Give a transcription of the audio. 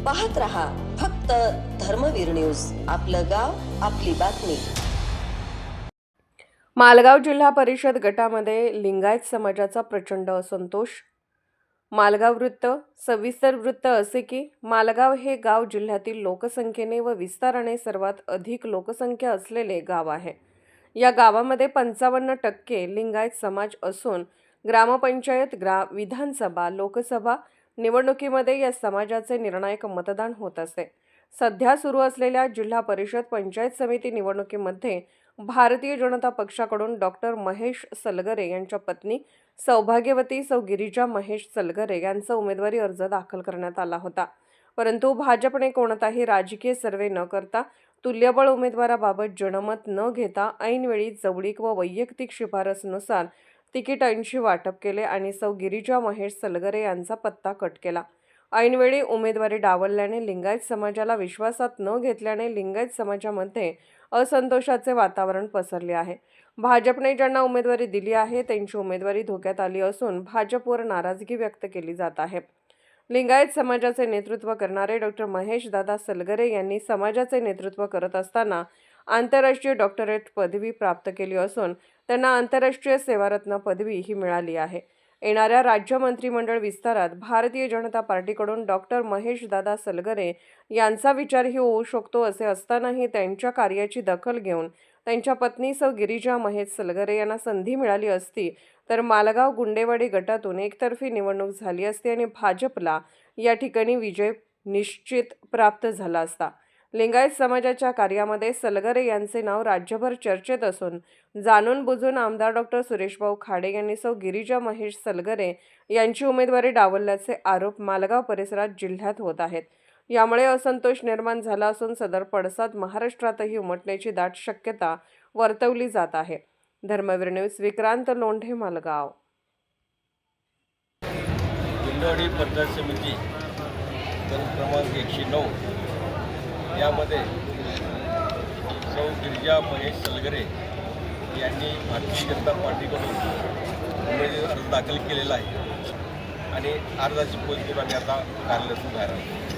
पाहत रहा फक्त धर्मवीर न्यूज, आपलं गाव आपली बातमी। मालगाव जिल्हा परिषद गटामध्ये लिंगायत समाजाचा प्रचंड असंतोष। मालगाव वृत्त सविस्तर वृत्त असे की मालगाव हे गाव जिल्ह्यातील लोकसंख्येने व विस्ताराने सर्वात अधिक लोकसंख्या असलेले गाव आहे। या गावामध्ये 55% लिंगायत समाज असून ग्रामपंचायत, विधानसभा, लोकसभा निवडणुकीमध्ये या समाजाचे निर्णायक मतदान होत असते। सध्या सुरू असलेल्या जिल्हा परिषद पंचायत समिती निवडणुकीमध्ये भारतीय जनता पक्षाकडून डॉक्टर महेश सलगरे यांच्या पत्नी सौभाग्यवती सौ गिरिजा महेश सलगरे यांचा उमेदवारी अर्ज दाखल करण्यात आला होता। परंतु भाजपने कोणताही राजकीय सर्वे न करता तुल्यबळ उमेदवाराबाबत जनमत न घेता ऐनवेळी जवळीक व वैयक्तिक शिफारसीनुसार तिकिटांची वाटप केले आणि सौ गिरिजा महेश सलगरे यांचा पत्ता कट केला। ऐनवेळी उमेदवारी डावलल्याने लिंगायत समाजाला विश्वासात न घेतल्याने लिंगायत समाजामध्ये असंतोषाचे वातावरण पसरले आहे। भाजपने ज्यांना उमेदवारी दिली आहे त्यांची उमेदवारी धोक्यात आली असून भाजपवर नाराजगी व्यक्त केली जात आहे। लिंगायत समाजाचे नेतृत्व करणारे डॉक्टर महेश दादा सलगरे यांनी समाजाचे नेतृत्व करत असताना आंतरराष्ट्रीय डॉक्टरेट पदवी प्राप्त केली असून त्यांना आंतरराष्ट्रीय सेवारत्न पदवी ही मिळाली आहे। येणाऱ्या राज्य मंत्रिमंडळ विस्तारात भारतीय जनता पार्टीकडून डॉक्टर महेश दादा सलगरे यांचा विचारही होऊ शकतो। असे असतानाही त्यांच्या कार्याची दखल घेऊन त्यांच्या पत्नी सौ गिरिजा महेश सलगरे यांना संधी मिळाली असती तर मालगाव गुंडेवाडी गटातून एकतर्फी निवडणूक झाली असती आणि भाजपला या ठिकाणी विजय निश्चित प्राप्त झाला असता। लिंगायत समाजाच्या कार्यामध्ये सलगरे यांचे नाव राज्यभर चर्चेत असून जाणून बुजून आमदार डॉक्टर सुरेशभाऊ खाडे यांनी सौ गिरिजा महेश सलगरे यांची उमेदवारी डावलल्याचे आरोप मालगाव परिसरात जिल्ह्यात होत आहेत। यामुळे असंतोष निर्माण झाला असून सदर पडसाद महाराष्ट्रातही उमटण्याची दाट शक्यता वर्तवली जात आहे। धर्मवीर न्यूज, विक्रांत लोंढे, मालगाव। गुंडेवाडी पंचायत समिती क्रमांक 109 यामध्ये सौ गिरिजा महेश सलगरे यांनी भारतीय जनता पार्टीकडून उमेदवारी अर्ज दाखल केलेला आहे आणि अर्जाची पोच करून आम्ही आता कार्यालयातून बाहेर आलो।